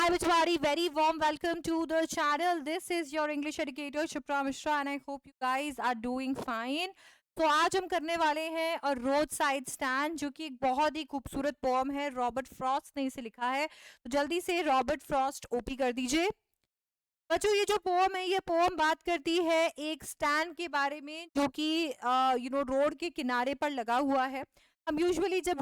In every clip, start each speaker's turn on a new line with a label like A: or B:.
A: Hi Vijwari, very warm welcome to the channel. This is your English educator Shipra Mishra and I hope you guys are doing fine. तो आज हम करने वाले हैं और road side stand जो कि एक बहुत ही खूबसूरत पोम है, रॉबर्ट फ्रॉस्ट ने इसे लिखा है। तो जल्दी से रॉबर्ट फ्रॉस्ट ओपी कर दीजिए। बच्चों ये जो पोम है, ये पोम बात करती है एक स्टैंड के बारे में जो कि रोड के किनारे पर लगा हुआ है। हम यूजुअली जब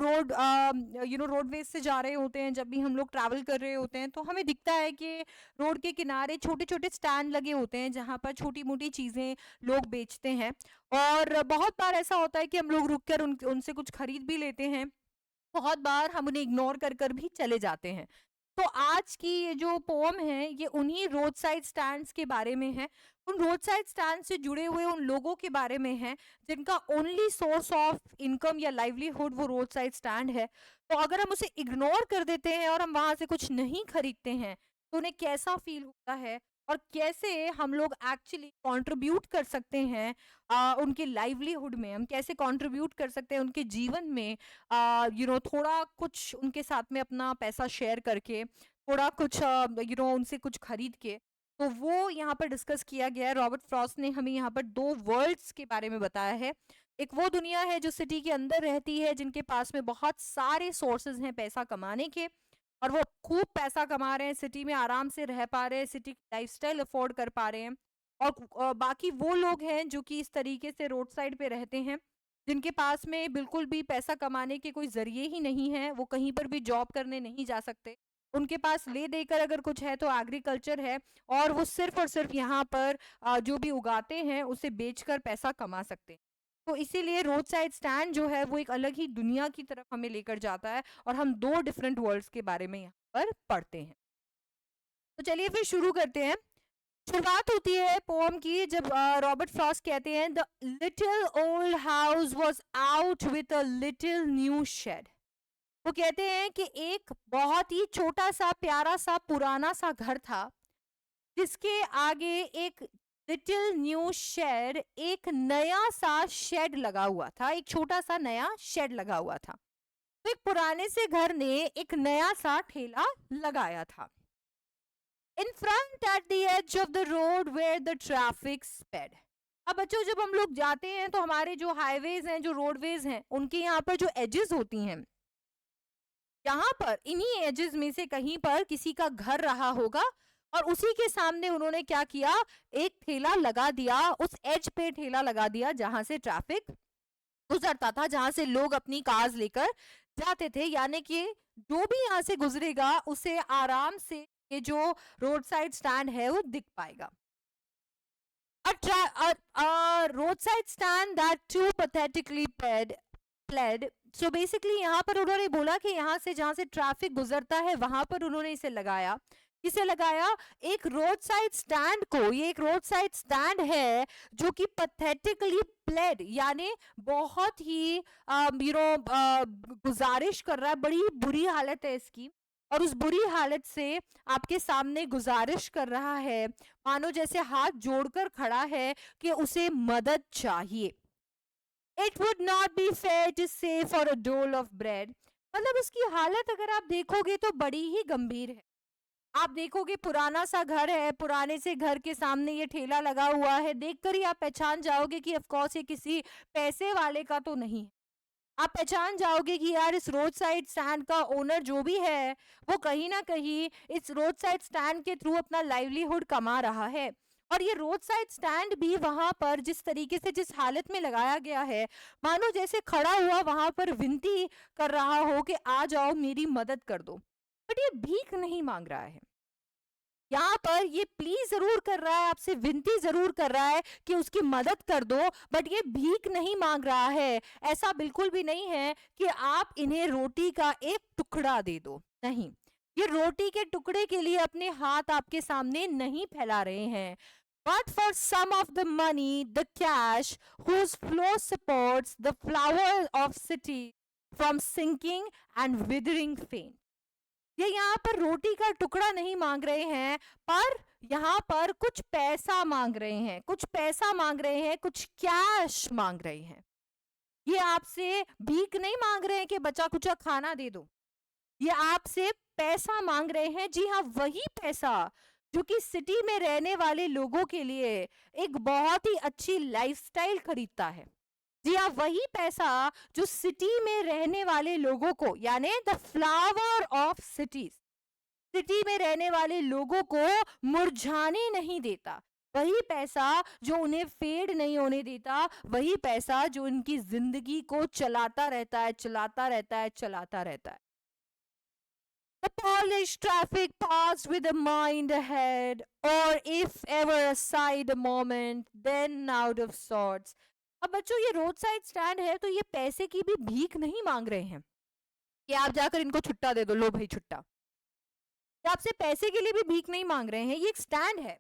A: रोडवेज से जा रहे होते हैं, जब भी हम लोग ट्रैवल कर रहे होते हैं, तो हमें दिखता है कि रोड के किनारे छोटे छोटे स्टैंड लगे होते हैं जहाँ पर छोटी मोटी चीज़ें लोग बेचते हैं। और बहुत बार ऐसा होता है कि हम लोग रुक कर उनसे कुछ खरीद भी लेते हैं। बहुत बार हम उन्हें इग्नोर कर कर भी चले जाते हैं। तो आज की ये जो पोम है, ये उन्हीं रोड साइड स्टैंड्स के बारे में है। उन रोड साइड स्टैंड से जुड़े हुए उन लोगों के बारे में है जिनका ओनली सोर्स ऑफ इनकम या लाइवलीहुड वो रोड साइड स्टैंड है। तो अगर हम उसे इग्नोर कर देते हैं और हम वहां से कुछ नहीं खरीदते हैं तो उन्हें कैसा फील होता है और कैसे हम लोग एक्चुअली कंट्रीब्यूट कर सकते हैं उनके लाइवलीहुड में, हम कैसे कंट्रीब्यूट कर सकते हैं उनके जीवन में, थोड़ा कुछ उनके साथ में अपना पैसा शेयर करके, थोड़ा कुछ उनसे कुछ खरीद के। तो वो यहाँ पर डिस्कस किया गया है। रॉबर्ट फ्रॉस्ट ने हमें यहाँ पर दो वर्ल्ड्स के बारे में बताया है। एक वो दुनिया है जो सिटी के अंदर रहती है, जिनके पास में बहुत सारे सोर्सेज हैं पैसा कमाने के, और वो खूब पैसा कमा रहे हैं, सिटी में आराम से रह पा रहे हैं, सिटी की लाइफस्टाइल अफोर्ड कर पा रहे हैं। और बाकी वो लोग हैं जो कि इस तरीके से रोड साइड पे रहते हैं, जिनके पास में बिल्कुल भी पैसा कमाने के कोई ज़रिए ही नहीं है, वो कहीं पर भी जॉब करने नहीं जा सकते। उनके पास ले देकर अगर कुछ है तो एग्रीकल्चर है, और वो सिर्फ़ और सिर्फ़ यहाँ पर जो भी उगाते हैं उसे बेचकर पैसा कमा सकते हैं। तो इसीलिए रोड साइड स्टैंड जो है वो एक अलग ही दुनिया की तरफ हमें लेकर जाता है, और हम 2 डिफरेंट वर्ल्ड्स के बारे में यहाँ पर पढ़ते हैं। तो चलिए फिर शुरू करते हैं। शुरुआत होती है पोम की जब रॉबर्ट फ्रॉस्ट कहते हैं, the little old house was out with a little new shed. वो कहते हैं कि एक बहुत ही छोटा सा प्यारा सा पुराना सा घर था, जिसके आगे एक लिटिल न्यू शेड, एक नया सा शेड लगा हुआ था, एक छोटा सा नया शेड लगा हुआ था। तो एक पुराने से घर ने एक नया सा ठेला लगाया था। In front at the edge of the road where the traffic sped. अब बच्चों जब हम लोग जाते हैं तो हमारे जो हाईवेज हैं, जो रोडवेज हैं, उनके यहाँ पर जो एजेस होती हैं, यहाँ पर इन्हीं एजेस में से कहीं पर किसी का घर रहा होगा, और उसी के सामने उन्होंने क्या किया, एक ठेला लगा दिया, उस एज पे ठेला लगा दिया जहां से ट्रैफिक गुजरता था, जहां से लोग अपनी कार्स लेकर जाते थे। यानी कि जो भी यहाँ से गुजरेगा उसे आराम से ये जो रोड साइड स्टैंड है वो दिख पाएगा। A roadside stand that too pathetically pled. So basically यहाँ पर उन्होंने बोला कि यहाँ से जहाँ से ट्रैफिक गुजरता है वहां पर उन्होंने इसे लगाया। इसे लगाया एक रोड साइड स्टैंड को। ये एक रोड साइड स्टैंड है जो कि पथेटिकली प्लेड, यानी बहुत ही गुजारिश कर रहा है, बड़ी बुरी हालत है इसकी, और उस बुरी हालत से आपके सामने गुजारिश कर रहा है, मानो जैसे हाथ जोड़कर खड़ा है कि उसे मदद चाहिए। It would not be fair to say for a dole of bread. मतलब उसकी हालत अगर आप देखोगे तो बड़ी ही गंभीर है। आप देखोगे पुराना सा घर है, पुराने से घर के सामने ये ठेला लगा हुआ है, देखकर ही आप पहचान जाओगे कि ऑफ कोर्स ये किसी पैसे वाले का तो नहीं है। आप पहचान जाओगे कि यार इस रोड साइड स्टैंड का ओनर जो भी है वो कहीं ना कहीं इस रोड साइड स्टैंड के थ्रू अपना लाइवलीहुड कमा रहा है। और ये रोड साइड स्टैंड भी वहां पर जिस तरीके से, जिस हालत में लगाया गया है, मानो जैसे खड़ा हुआ वहां पर विनती कर रहा हो कि आ जाओ मेरी मदद कर दो। बट ये भीख नहीं मांग रहा है, यहाँ पर ये प्लीज जरूर कर रहा है, आपसे विनती जरूर कर रहा है कि उसकी मदद कर दो, बट ये भीख नहीं मांग रहा है। ऐसा बिल्कुल भी नहीं है कि आप इन्हें रोटी का एक टुकड़ा दे दो, नहीं। ये रोटी के टुकड़े के लिए अपने हाथ आपके सामने नहीं फैला रहे हैं, but for some of the money, the cash whose flow supports the flower of city from sinking and withering faint. ये यहाँ पर रोटी का टुकड़ा नहीं मांग रहे हैं, पर यहाँ पर कुछ पैसा मांग रहे हैं, कुछ पैसा मांग रहे हैं, कुछ कैश मांग रहे हैं। ये आपसे भीख नहीं मांग रहे हैं कि बचा कुचा खाना दे दो, ये आपसे पैसा मांग रहे हैं। जी हाँ, वही पैसा जो कि सिटी में रहने वाले लोगों के लिए एक बहुत ही अच्छी लाइफस्टाइल खरीदता है। जी हाँ, वही पैसा जो सिटी में रहने वाले लोगों को, यानी the flower of cities, city में रहने वाले लोगों को मुरझाने नहीं देता, वही पैसा जो उन्हें फेड नहीं होने देता, वही पैसा जो उनकी जिंदगी को चलाता रहता है, चलाता रहता है, चलाता रहता है। The polished traffic passed with a mind ahead, or if ever aside a moment, then out of sorts. अब बच्चों, ये रोड साइड स्टैंड है तो ये पैसे की भी भीख नहीं मांग रहे हैं कि आप जाकर इनको छुट्टा दे दो, लो भाई छुट्टा। ये आपसे पैसे के लिए भी भीख नहीं मांग रहे हैं, ये एक स्टैंड है।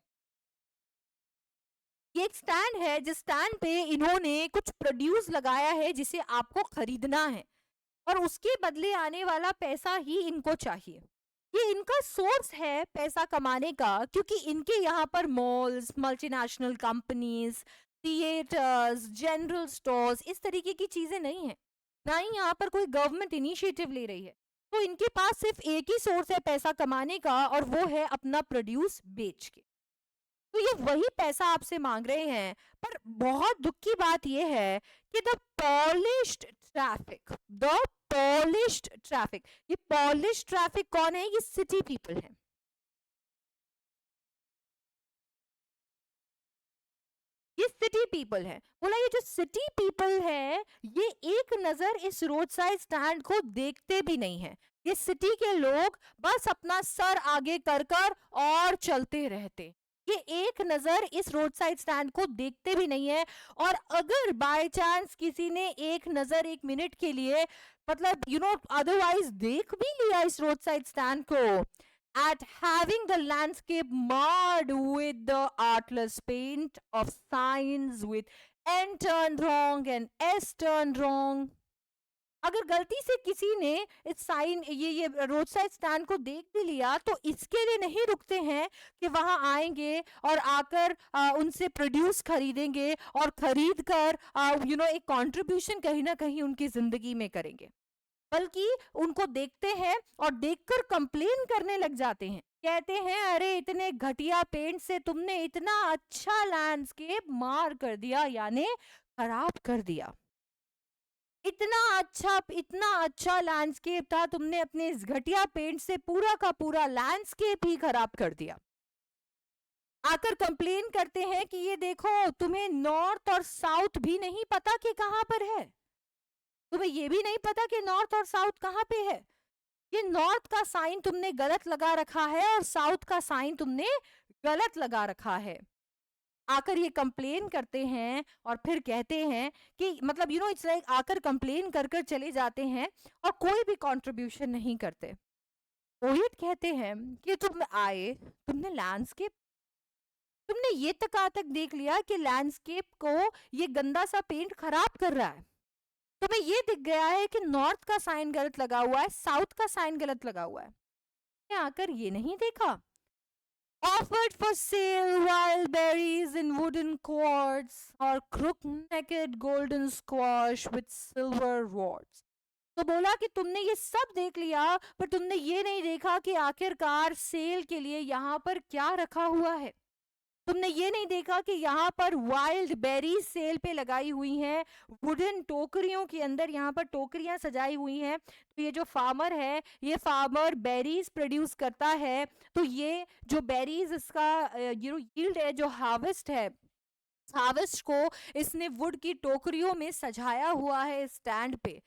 A: ये एक स्टैंड है जिस स्टैंड पे इन्होंने कुछ प्रोड्यूस लगाया है जिसे आपको खरीदना है, और उसके बदले आने वाला पैसा ही इनको चाहिए। ये इनका सोर्स है पैसा कमाने का, क्योंकि इनके यहाँ पर malls, multinational companies, theatres, general stores, इस तरीके की चीजें नहीं है, ना ही यहाँ पर कोई गवर्नमेंट इनिशिएटिव ले रही है। तो इनके पास सिर्फ एक ही सोर्स है पैसा कमाने का, और वो है अपना प्रोड्यूस बेच के। तो ये वही पैसा आपसे मांग रहे हैं। पर बहुत दुख की बात ये है कि the polished traffic, the polished traffic, ये पॉलिश्ड ट्रैफिक कौन है? ये सिटी पीपल है। ये सिटी पीपल है। बोला ये जो सिटी पीपल है, ये एक नजर इस रोड साइड स्टैंड को देखते भी नहीं है। ये सिटी के लोग बस अपना सर आगे कर कर और चलते रहते, ये एक नजर इस रोड साइड स्टैंड को देखते भी नहीं है। और अगर बाय चांस किसी ने एक नजर, एक मिनट के लिए, मतलब अदरवाइज देख भी लिया इस रोड साइड स्टैंड को, at having the landscape marred with the artless paint of signs with N turned wrong and S turned wrong, अगर गलती से किसी ने इस साइन, ये रोड साइड स्टैंड को देख भी लिया, तो इसके लिए नहीं रुकते हैं कि वहां आएंगे और आकर उनसे प्रोड्यूस खरीदेंगे और खरीद कर एक कंट्रीब्यूशन कहीं ना कहीं उनकी जिंदगी में करेंगे, बल्कि उनको देखते हैं और देखकर कंप्लेन करने लग जाते हैं। कहते हैं अरे इतने घटिया पेंट से तुमने इतना अच्छा लैंडस्केप मार कर दिया, यानी खराब कर दिया। इतना अच्छा लैंडस्केप था, तुमने अपने इस घटिया पेंट से पूरा का पूरा लैंडस्केप ही खराब कर दिया। आकर कंप्लेन करते हैं कि ये देखो, तुम्हें नॉर्थ और साउथ भी नहीं पता कि कहां पर है, तुम्हें ये भी नहीं पता कि नॉर्थ और साउथ कहां पे है। ये नॉर्थ का साइन तुमने गलत लगा रखा है और साउथ का साइन तुमने गलत लगा रखा है। आकर ये कंप्लेन करते हैं और फिर कहते हैं कि मतलब इट्स लाइक आकर कंप्लेन कर कर चले जाते हैं और कोई भी कंट्रीब्यूशन नहीं करते। पोएट कहते हैं कि तुम आए, तुमने लैंडस्केप, तुमने ये तक देख लिया कि लैंडस्केप को ये गंदा सा पेंट खराब कर रहा है, तुम्हें ये दिख गया है कि नॉर्थ का साइन गलत लगा हुआ है, साउथ का साइन गलत लगा हुआ है, आकर ये नहीं देखा? Offered for sale wild berries in wooden quarts or crook-necked golden squash with silver warts. तो बोला कि तुमने ये सब देख लिया, पर तुमने ये नहीं देखा कि आखिरकार सेल के लिए यहाँ पर क्या रखा हुआ है। तुमने ये नहीं देखा कि यहाँ पर वाइल्ड बेरीज सेल पे लगाई हुई हैं, वुडन टोकरियों के अंदर यहाँ पर टोकरियां सजाई हुई हैं। तो ये जो फार्मर है, ये फार्मर बेरीज प्रोड्यूस करता है, तो ये जो बेरीज इसका यील्ड है, जो हार्वेस्ट है, हार्वेस्ट को इसने वुड की टोकरियों में सजाया हुआ है स्टैंड पे।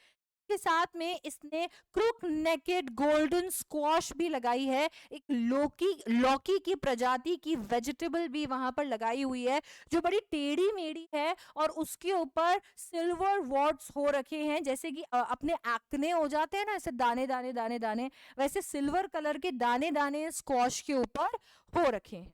A: के साथ में इसने क्रूक नेकेड गोल्डन स्क्वाश भी लगाई है, एक लौकी की प्रजाति की वेजिटेबल भी वहां पर लगाई हुई है, जो बड़ी टेढ़ी मेढ़ी है, और उसके ऊपर सिल्वर वॉर्ड्स हो रखे हैं, जैसे कि अपने एक्ने हो जाते हैं ना, ऐसे दाने दाने दाने दाने, वैसे सिल्वर कलर के दाने दाने स्क्वाश के ऊपर हो रखे हैं।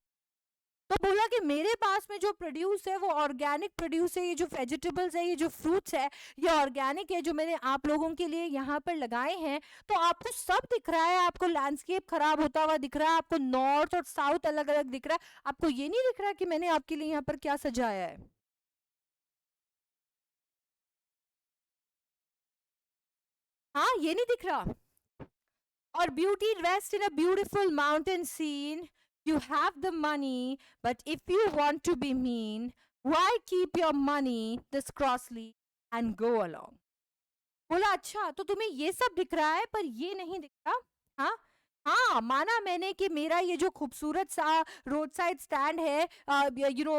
A: तो बोला कि मेरे पास में जो प्रोड्यूस है वो ऑर्गेनिक प्रोड्यूस है, ये जो वेजिटेबल्स है, ये जो फ्रूट्स है, ये ऑर्गेनिक है, जो मैंने आप लोगों के लिए यहाँ पर लगाए हैं। तो आपको सब दिख रहा है, आपको लैंडस्केप खराब होता हुआ दिख रहा है, आपको नॉर्थ और साउथ अलग अलग दिख रहा है, आपको ये नहीं दिख रहा कि मैंने आपके लिए यहाँ पर क्या सजाया है। हाँ, ये नहीं दिख रहा। or beauty rest in a beautiful mountain scene. You have the money, but if you want to be mean, why keep your money this crossly and go along? बोला अच्छा तो तुम्हें ये सब दिख रहा है पर ये नहीं दिख रहा। हाँ हाँ, माना मैंने कि मेरा ये जो खूबसूरत सा रोड साइड स्टैंड है,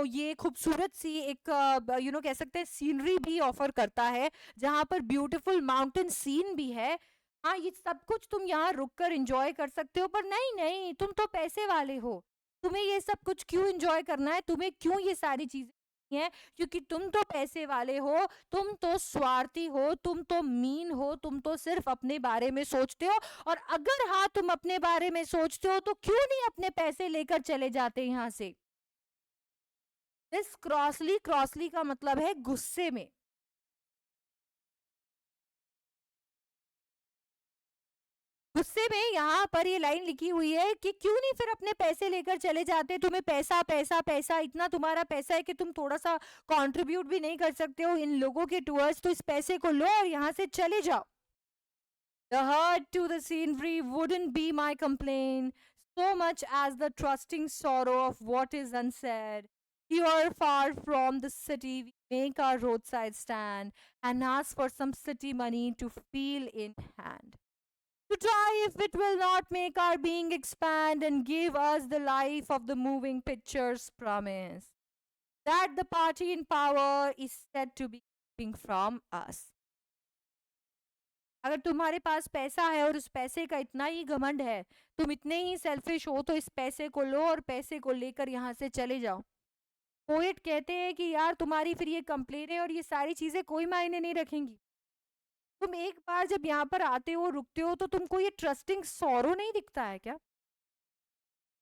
A: ये खूबसूरत सी एक कह सकते हैं सीनरी भी ऑफर करता है, जहाँ पर ब्यूटीफुल माउंटेन सीन भी है। हाँ, ये सब कुछ तुम यहाँ रुक कर एंजॉय कर सकते हो, पर नहीं नहीं, तुम तो पैसे वाले हो, तुम्हें ये सब कुछ क्यों एंजॉय करना है, तुम्हें क्यों ये सारी चीजें है, क्योंकि तुम तो पैसे वाले हो, तुम तो स्वार्थी हो, तुम तो मीन हो, तुम तो सिर्फ अपने बारे में सोचते हो। और अगर हाँ तुम अपने बारे में सोचते हो तो क्यों नहीं अपने पैसे लेकर चले जाते यहाँ से। इस क्रॉसली, क्रॉसली का मतलब है गुस्से में। गुस्से में यहाँ पर ये लाइन लिखी हुई है कि क्यों नहीं फिर अपने पैसे लेकर चले जाते, तुम्हें पैसा पैसा पैसा, इतना तुम्हारा पैसा है कि तुम थोड़ा सा कंट्रीब्यूट भी नहीं कर सकते हो इन लोगों के टूवर्ड्स, तो इस पैसे को लो और यहाँ से चले जाओ। The hurt to the scenery wouldn't be my complaint, so much as the trusting sorrow of what is unsaid. Here, far from the city, we make our roadside stand and ask for some city money to feel in hand. To try if it will not make our being expand and give us the life of the moving pictures promise that the party in power is said to be keeping from us. अगर तुम्हारे पास पैसा है और उस पैसे का इतना ही घमंड है, तुम इतने ही सेल्फिश हो, तो इस पैसे को लो और पैसे को लेकर यहाँ से चले जाओ। पोएट कहते हैं कि यार तुम्हारी फिर ये कंप्लेन है और ये सारी चीजें कोई मायने नहीं रखेंगी। तुम एक बार जब यहाँ पर आते हो, रुकते हो, तो तुमको ये ट्रस्टिंग सौरो नहीं दिखता है क्या?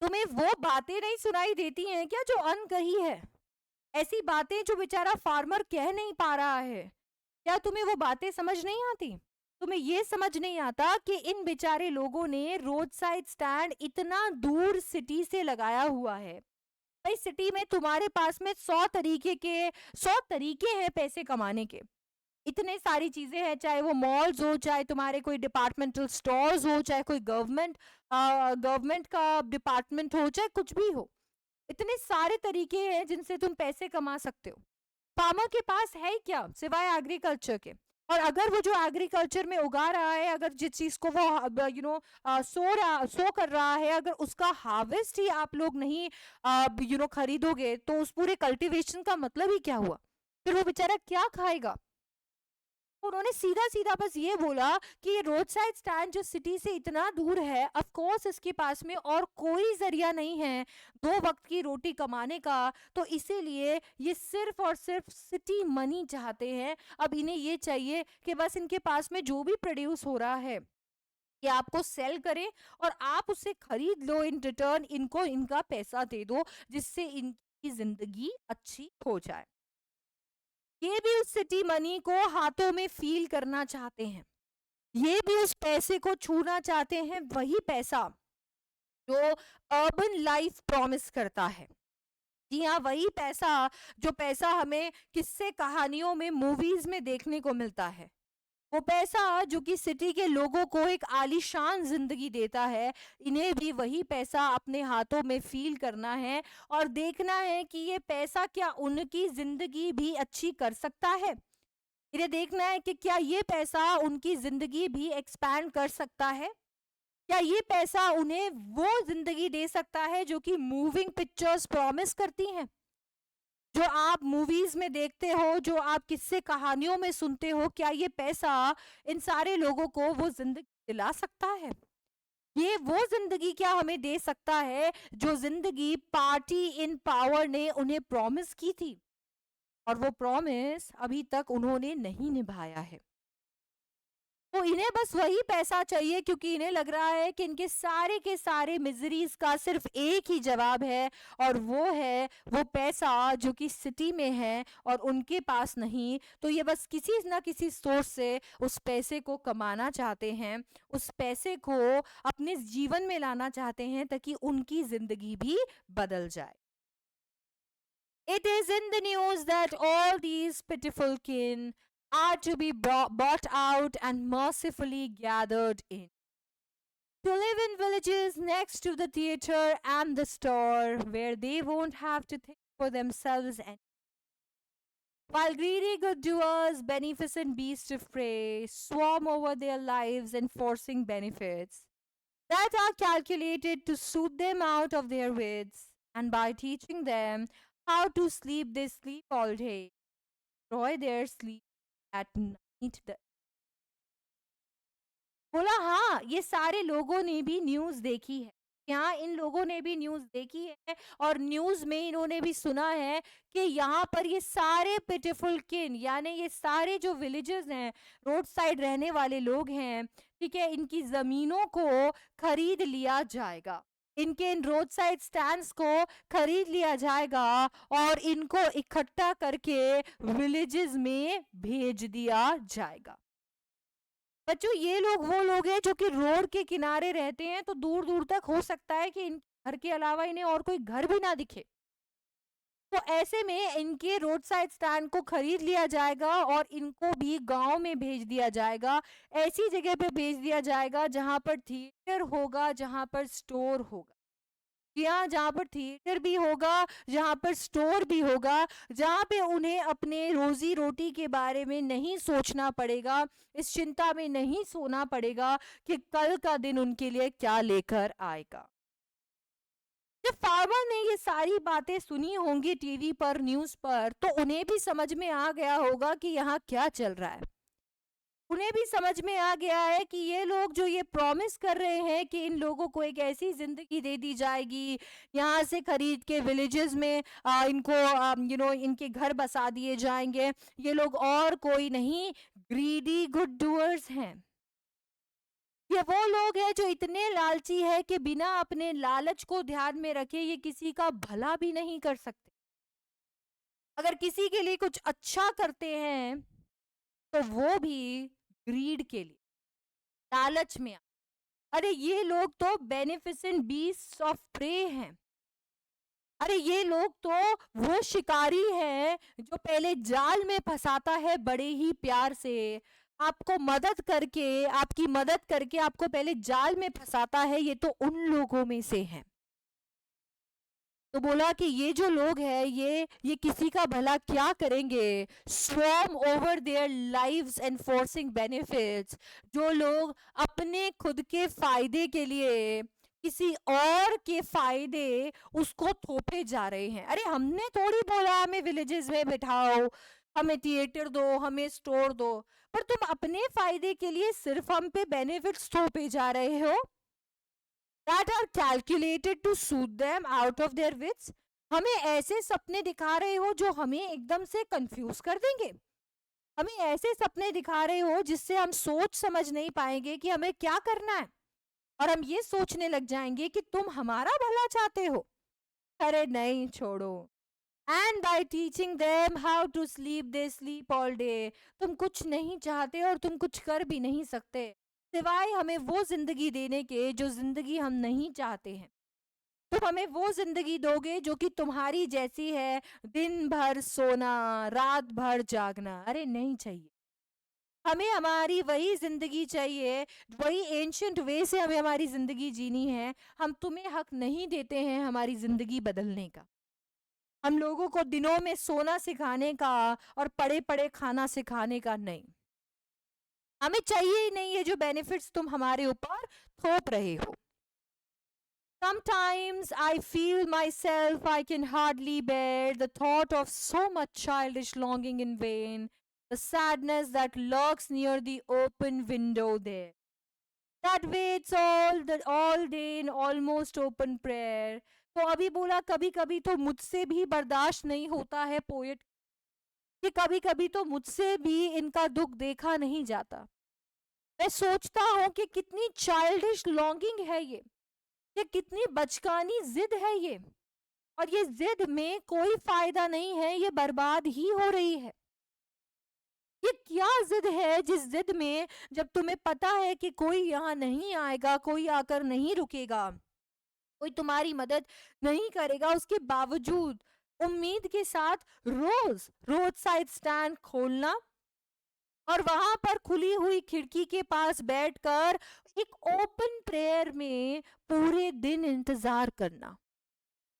A: तुम्हें वो बातें नहीं सुनाई देती हैं क्या जो अनकही है? ऐसी बातें जो बेचारा फार्मर कह नहीं पा रहा है, क्या तुम्हें वो बातें समझ नहीं आती? तुम्हें ये समझ नहीं आता कि इन बेचारे लोगों ने रोड साइड स्टैंड इतना दूर सिटी से लगाया हुआ है। भाई सिटी में तुम्हारे पास में 100 तरीके हैं पैसे कमाने के। इतने सारी चीजें हैं, चाहे वो मॉल्स हो, चाहे तुम्हारे कोई डिपार्टमेंटल स्टोर्स हो, चाहे कोई गवर्नमेंट का डिपार्टमेंट हो, चाहे कुछ भी हो। इतने सारे तरीके हैं जिनसे तुम पैसे कमा सकते हो। फार्मर के पास है ही क्या सिवाय एग्रीकल्चर के? और अगर वो जो एग्रीकल्चर में उगा रहा है, अगर जिस चीज को वो सो कर रहा है, अगर उसका हार्वेस्ट ही आप लोग नहीं खरीदोगे, तो उस पूरे कल्टीवेशन का मतलब ही क्या हुआ? फिर वो बेचारा क्या खाएगा? उन्होंने सीधा सीधा बस ये बोला कि ये रोड साइड स्टैंड जो सिटी से इतना दूर है, ऑफ कोर्स इसके पास में और कोई जरिया नहीं है 2 वक्त की रोटी कमाने का, तो इसीलिए ये सिर्फ और सिर्फ सिटी मनी चाहते हैं। अब इन्हें ये चाहिए कि बस इनके पास में जो भी प्रोड्यूस हो रहा है ये आपको सेल करें और आप उसे खरीद लो, इन रिटर्न इनको इनका पैसा दे दो, जिससे इनकी जिंदगी अच्छी हो जाए। ये भी उस सिटी मनी को हाथों में फील करना चाहते हैं, ये भी उस पैसे को छूना चाहते हैं, वही पैसा जो अर्बन लाइफ प्रॉमिस करता है। जी हाँ, वही पैसा जो पैसा हमें किस्से कहानियों में, मूवीज में देखने को मिलता है। वो पैसा जो कि सिटी के लोगों को एक आलीशान जिंदगी देता है, इन्हें भी वही पैसा अपने हाथों में फील करना है और देखना है कि ये पैसा क्या उनकी जिंदगी भी अच्छी कर सकता है। इन्हें देखना है कि क्या ये पैसा उनकी जिंदगी भी एक्सपैंड कर सकता है, क्या ये पैसा उन्हें वो जिंदगी दे सकता है जो कि मूविंग पिक्चर्स प्रॉमिस करती हैं, जो आप मूवीज में देखते हो, जो आप किस्से कहानियों में सुनते हो। क्या ये पैसा इन सारे लोगों को वो जिंदगी दिला सकता है? ये वो जिंदगी क्या हमें दे सकता है जो जिंदगी पार्टी इन पावर ने उन्हें प्रॉमिस की थी, और वो प्रॉमिस अभी तक उन्होंने नहीं निभाया है। तो इन्हें बस वही पैसा चाहिए, क्योंकि इन्हें लग रहा है कि इनके सारे के सारे मिजरीज का सिर्फ एक ही जवाब है, और वो है वो पैसा जो कि सिटी में है और उनके पास नहीं। तो ये बस किसी ना किसी सोर्स से उस पैसे को कमाना चाहते हैं, उस पैसे को अपने जीवन में लाना चाहते हैं, ताकि उनकी जिंदगी भी बदल जाए। It is in the news that all these pitiful kin are to be bought out and mercifully gathered in. to live in villages next to the theater and the store where they won't have to think for themselves. And while greedy good doers, beneficent beasts of prey, swarm over their lives enforcing benefits that are calculated to soothe them out of their wits, and by teaching them how to sleep, they sleep all day, enjoy their sleep at night. बोला हाँ, ये सारे लोगों ने भी news देखी है। यहाँ इन लोगों ने भी न्यूज़ देखी है और न्यूज़ में इन्होंने भी सुना है कि यहाँ पर ये सारे पिटिफुल किन यानी ये सारे जो विलेजेस हैं, रोड साइड रहने वाले लोग हैं, ठीक है, इनकी ज़मीनों को खरीद लिया जाएगा। इनके इन रोड साइड स्टैंड्स को खरीद लिया जाएगा और इनको इकट्ठा करके विलेजेस में भेज दिया जाएगा। बच्चों ये लोग वो लोग हैं जो कि रोड के किनारे रहते हैं, तो दूर दूर तक हो सकता है कि इन घर के अलावा इन्हें और कोई घर भी ना दिखे। तो ऐसे में इनके रोड साइड स्टैंड को खरीद लिया जाएगा और इनको भी गांव में भेज दिया जाएगा, ऐसी जगह पे भेज दिया जाएगा जहां पर थिएटर होगा, जहां पर स्टोर होगा। यहाँ जहाँ पर थिएटर भी होगा, जहाँ पर स्टोर भी होगा, जहाँ पे उन्हें अपने रोजी रोटी के बारे में नहीं सोचना पड़ेगा, इस चिंता में नहीं सोना पड़ेगा कि कल का दिन उनके लिए क्या लेकर आएगा। जब फार्मर ने ये सारी बातें सुनी होंगी टीवी पर, न्यूज पर, तो उन्हें भी समझ में आ गया होगा कि यहाँ क्या चल रहा है। उन्हें भी समझ में आ गया है कि ये लोग जो ये प्रॉमिस कर रहे हैं कि इन लोगों को एक ऐसी जिंदगी दे दी जाएगी, यहाँ से खरीद के विलेजेस में इनको इनके घर बसा दिए जाएंगे, ये लोग और कोई नहीं, ग्रीडी गुड डूअर्स हैं। ये वो लोग हैं जो इतने लालची है कि बिना अपने लालच को ध्यान में रखे ये किसी का भला भी नहीं कर सकते। अगर किसी के लिए कुछ अच्छा करते हैं तो वो भी ग्रीड के लिए, लालच में। अरे ये लोग तो बेनिफिसेंट बीस्ट ऑफ प्रे हैं। अरे ये लोग तो वो शिकारी हैं जो पहले जाल में फंसाता है बड़े ही प्यार से, आपको मदद करके, आपकी मदद करके आपको पहले जाल में फंसाता है, ये तो उन लोगों में से है। तो बोला कि ये जो लोग हैं ये किसी का भला क्या करेंगे, swarm over their lives enforcing benefits, जो लोग अपने खुद के फायदे के लिए किसी और के फायदे उसको थोपे जा रहे हैं। अरे हमने थोड़ी बोला हमें विलेजेस में बिठाओ, हमें थिएटर दो, हमें स्टोर दो, पर तुम अपने फायदे के लिए सिर्फ हम पे बेनिफिट्स थोपे जा रहे हो that are calculated to soothe them out of their wits। हमें ऐसे सपने दिखा रहे हो जो हमें एकदम से कंफ्यूज कर देंगे, हमें ऐसे सपने दिखा रहे हो जिससे हम सोच समझ नहीं पाएंगे कि हमें क्या करना है, और हम ये सोचने लग जाएंगे कि तुम हमारा भला चाहते हो। अरे नहीं, छोड़ो। And by teaching them how to sleep they sleep all day. तुम कुछ नहीं चाहते और तुम कुछ कर भी नहीं सकते सिवाय हमें वो जिंदगी देने के जो जिंदगी हम नहीं चाहते हैं। तुम हमें वो जिंदगी दोगे जो कि तुम्हारी जैसी है, दिन भर सोना, रात भर जागना। अरे नहीं चाहिए, हमें हमारी वही जिंदगी चाहिए, वही एंशियंट वे से हमें हमारी जिंदगी जीनी है। हम तुम्हें हक नहीं देते हैं हमारी जिंदगी बदलने का, हम लोगों को दिनों में सोना सिखाने का और पड़े पड़े खाना सिखाने का नहीं। हमें चाहिए ही नहीं ये जो बेनिफिट्स तुम हमारे ऊपर थोप रहे हो। Sometimes I feel myself I can hardly bear the thought of so much childish longing in vain, the sadness that lurks near the open window there, that waits all day in almost open prayer। तो अभी बोला कभी कभी तो मुझसे भी बर्दाश्त नहीं होता है पोएट, कि कभी कभी तो मुझसे भी इनका दुख देखा नहीं जाता। मैं सोचता हूँ कि कितनी चाइल्डिश लॉन्गिंग है ये कितनी बचकानी जिद है ये, और ये जिद में कोई फायदा नहीं है, ये बर्बाद ही हो रही है। ये क्या जिद है जिस जिद में जब तुम्हें पता है कि कोई यहाँ नहीं आएगा, कोई आकर नहीं रुकेगा, कोई तुम्हारी मदद नहीं करेगा, उसके बावजूद उम्मीद के साथ रोज रोड साइड स्टैंड खोलना, और वहां पर खुली हुई खिड़की के पास बैठकर एक ओपन प्रेयर में पूरे दिन इंतजार करना,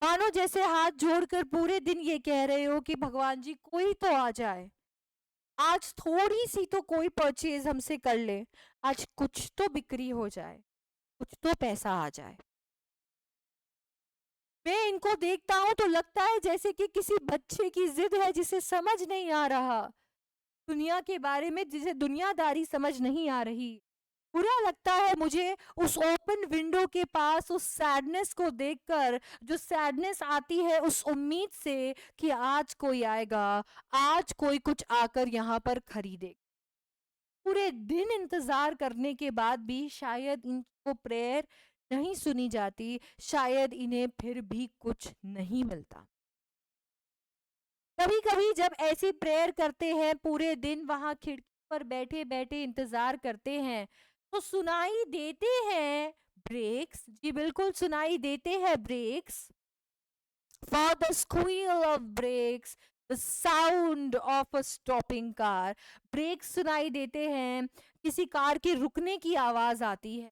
A: मानो जैसे हाथ जोड़कर पूरे दिन ये कह रहे हो कि भगवान जी कोई तो आ जाए, आज थोड़ी सी तो कोई परचेज हमसे कर ले, आज कुछ तो बिक्री हो जाए, कुछ तो पैसा आ जाए। मैं इनको देखता हूं तो लगता है जैसे कि किसी बच्चे की जिद है जिसे समझ नहीं आ रहा दुनिया के बारे में, जिसे दुनियादारी समझ नहीं आ रही। बुरा लगता है मुझे उस ओपन विंडो के पास उस सैडनेस को देखकर, जो सैडनेस आती है उस उम्मीद से कि आज कोई आएगा, आज कोई कुछ आकर यहाँ पर खरीदे। पूरे दिन इंतजार करने के बाद भी शायद इनको प्रेयर नहीं सुनी जाती, शायद इन्हें फिर भी कुछ नहीं मिलता। कभी कभी जब ऐसी प्रेयर करते हैं, पूरे दिन वहां खिड़की पर बैठे बैठे इंतजार करते हैं, तो सुनाई देते हैं ब्रेक्स। जी बिल्कुल सुनाई देते हैं breaks. For the squeal of brakes, the sound of a stopping car. Brakes सुनाई देते हैं, किसी कार के रुकने की आवाज आती है।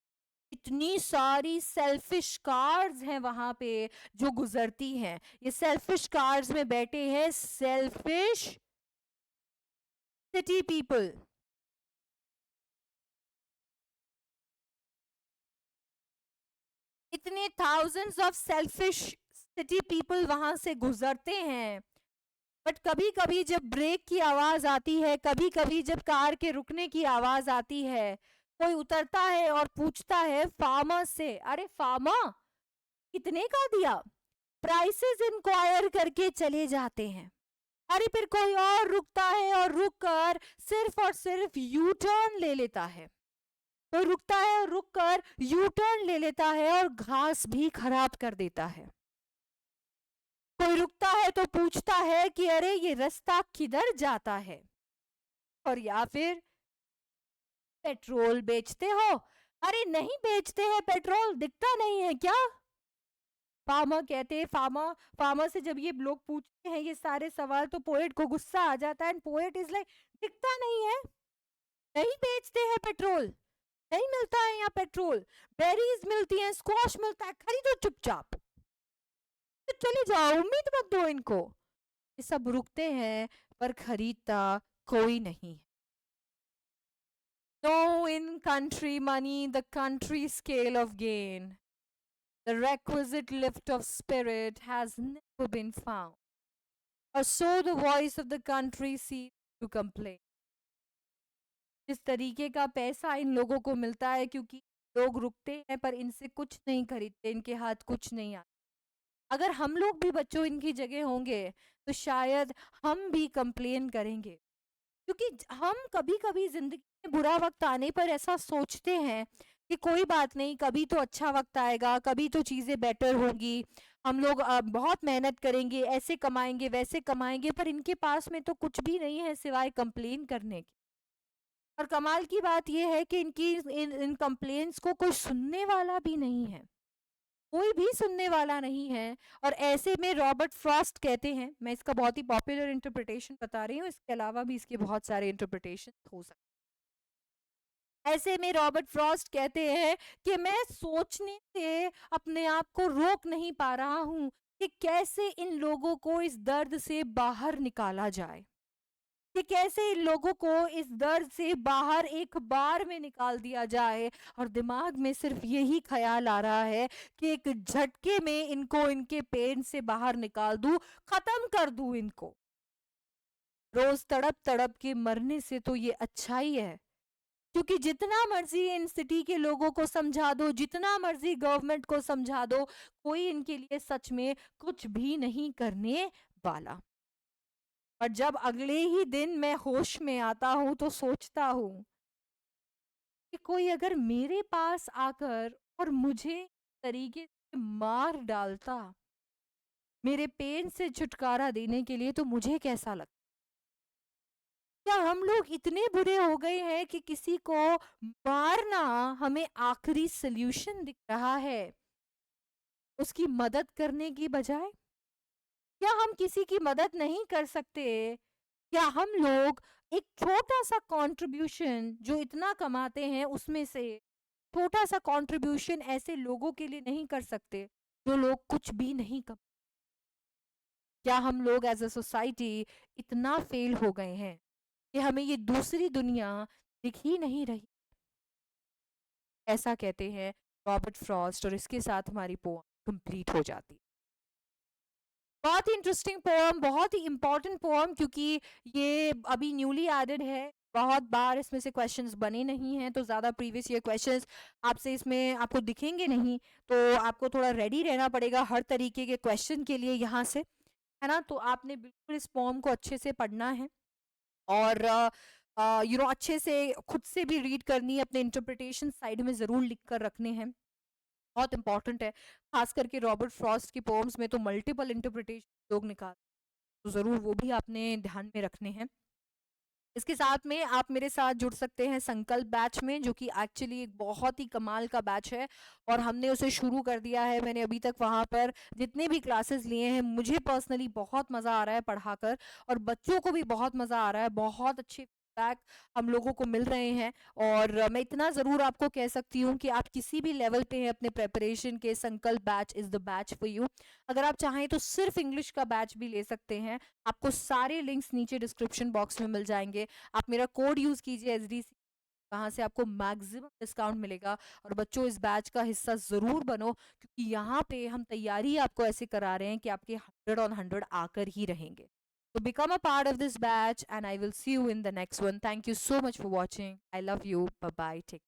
A: इतनी सारी सेल्फिश कार्स हैं वहां पे जो गुजरती हैं। ये सेल्फिश कार्स में बैठे हैं सेल्फिश सिटी पीपल। इतने thousands of selfish city people वहां से गुजरते हैं। बट कभी कभी जब ब्रेक की आवाज आती है, कभी कभी जब कार के रुकने की आवाज आती है, कोई उतरता है और पूछता है फार्मर से, अरे फार्मर कितने का दिया, प्राइसेस इंक्वायर करके चले जाते हैं। अरे फिर कोई और रुकता है और रुक कर सिर्फ और सिर्फ यू टर्न ले लेता है। कोई रुकता है और रुक कर यू टर्न ले लेता है और घास भी खराब कर देता है। कोई रुकता है तो पूछता है कि अरे ये रास्ता किधर जाता है, और या फिर पेट्रोल बेचते हो, अरे नहीं बेचते हैं पेट्रोल, दिखता नहीं है क्या। फार्मर कहते हैं, फार्मर से जब ये लोग पूछते हैं ये सारे सवाल तो पोएट को गुस्सा आ जाता है। एंड पोएट इज लाइक, दिखता नहीं है, नहीं बेचते हैं पेट्रोल, नहीं मिलता है यहाँ पेट्रोल, बेरीज मिलती हैं, स्क्वाश मिलता है, खरीदो चुपचाप, तो चले जाओ, उम्मीद मत दो इनको। ये सब रुकते हैं पर खरीदता कोई नहीं। No in country money, the country scale of gain, the requisite lift of spirit has never been found. Or so the voice of the country seems to complain. इस तरीके का पैसा इन लोगों को मिलता है क्योंकि लोग रुकते हैं पर इनसे कुछ नहीं खरीदते, इनके हाथ कुछ नहीं आता। अगर हम लोग भी बच्चों इनकी जगह होंगे तो शायद हम भी कंप्लेन करेंगे, क्योंकि हम कभी कभी जिंदगी में बुरा वक्त आने पर ऐसा सोचते हैं कि कोई बात नहीं, कभी तो अच्छा वक्त आएगा, कभी तो चीज़ें बेटर होंगी, हम लोग बहुत मेहनत करेंगे, ऐसे कमाएंगे वैसे कमाएंगे, पर इनके पास में तो कुछ भी नहीं है सिवाय कंप्लेन करने की। और कमाल की बात यह है कि इनकी इन कंप्लेन्स को कोई सुनने वाला भी नहीं है, कोई भी सुनने वाला नहीं है। और ऐसे में रॉबर्ट फ्रॉस्ट कहते हैं, मैं इसका बहुत ही पॉपुलर इंटरप्रिटेशन बता रही हूँ, इसके अलावा भी इसके बहुत सारे इंटरप्रिटेशन हो सकते हैं। ऐसे में रॉबर्ट फ्रॉस्ट कहते हैं कि मैं सोचने से अपने आप को रोक नहीं पा रहा हूँ कि कैसे इन लोगों को इस दर्द से बाहर निकाला जाए, कि कैसे इन लोगों को इस दर्द से बाहर एक बार में निकाल दिया जाए। और दिमाग में सिर्फ यही ख्याल आ रहा है कि एक झटके में इनको इनके पेन से बाहर निकाल दूं, खत्म कर दूं इनको। रोज तड़प तड़प के मरने से तो ये अच्छा ही है, क्योंकि जितना मर्जी इन सिटी के लोगों को समझा दो, जितना मर्जी गवर्नमेंट को समझा दो, कोई इनके लिए सच में कुछ भी नहीं करने वाला। और जब अगले ही दिन मैं होश में आता हूँ तो सोचता हूँ कि कोई अगर मेरे पास आकर और मुझे तरीके से मार डालता मेरे पेन से छुटकारा देने के लिए, तो मुझे कैसा लगता। क्या हम लोग इतने बुरे हो गए हैं कि किसी को मारना हमें आखिरी सल्यूशन दिख रहा है उसकी मदद करने की बजाय? क्या हम किसी की मदद नहीं कर सकते क्या हम लोग एक छोटा सा कंट्रीब्यूशन जो इतना कमाते हैं उसमें से छोटा सा कंट्रीब्यूशन ऐसे लोगों के लिए नहीं कर सकते जो लोग कुछ भी नहीं कम? क्या हम लोग एज अ सोसाइटी इतना फेल हो गए हैं कि हमें ये दूसरी दुनिया दिख ही नहीं रही? ऐसा कहते हैं रॉबर्ट फ्रॉस्ट, और इसके साथ हमारी पोएम कंप्लीट हो जाती है। बहुत ही इंटरेस्टिंग पोएम, बहुत ही इंपॉर्टेंट पोएम, क्योंकि ये अभी न्यूली एडेड है। बहुत बार इसमें से क्वेश्चंस बने नहीं हैं, तो ज़्यादा प्रीवियस ईयर क्वेश्चंस आपसे इसमें आपको दिखेंगे नहीं। तो आपको थोड़ा रेडी रहना पड़ेगा हर तरीके के क्वेश्चन के लिए यहाँ से, है ना? तो आपने बिल्कुल इस पोएम को अच्छे से पढ़ना है, और अच्छे से खुद से भी रीड करनी है, अपने इंटरप्रिटेशन साइड में ज़रूर लिख कर रखने हैं। बहुत इंपॉर्टेंट है। खास करके रॉबर्ट फ्रॉस्ट की पोएम्स में तो मल्टीपल इंटरप्रिटेशन लोग निकाल, तो ज़रूर वो भी आपने ध्यान में रखने हैं। इसके साथ में आप मेरे साथ जुड़ सकते हैं संकल्प बैच में, जो कि एक्चुअली एक बहुत ही कमाल का बैच है, और हमने उसे शुरू कर दिया है। मैंने अभी तक वहाँ पर जितने भी क्लासेस लिए हैं, मुझे पर्सनली बहुत मज़ा आ रहा है पढ़ाकर, और बच्चों को भी बहुत मज़ा आ रहा है। बहुत अच्छे फीडबैक हम लोगों को मिल रहे हैं, और मैं इतना ज़रूर आपको कह सकती हूँ कि आप किसी भी लेवल पे हैं अपने प्रेपरेशन के, संकल्प batch is the batch for you. अगर आप चाहें तो सिर्फ इंग्लिश का बैच भी ले सकते हैं। आपको सारे लिंक्स नीचे डिस्क्रिप्शन बॉक्स में मिल जाएंगे। आप मेरा कोड यूज़ कीजिए SDC, वहाँ से आपको मैक्सिमम डिस्काउंट मिलेगा। और बच्चों, इस बैच का हिस्सा ज़रूर बनो, क्योंकि यहाँ पे हम तैयारी आपको ऐसे करा रहे हैं कि आपके 100 ऑन 100 आकर ही रहेंगे। So become a part of this batch, and I will see you in the next one. Thank you so much for watching. I love you. Bye bye. Take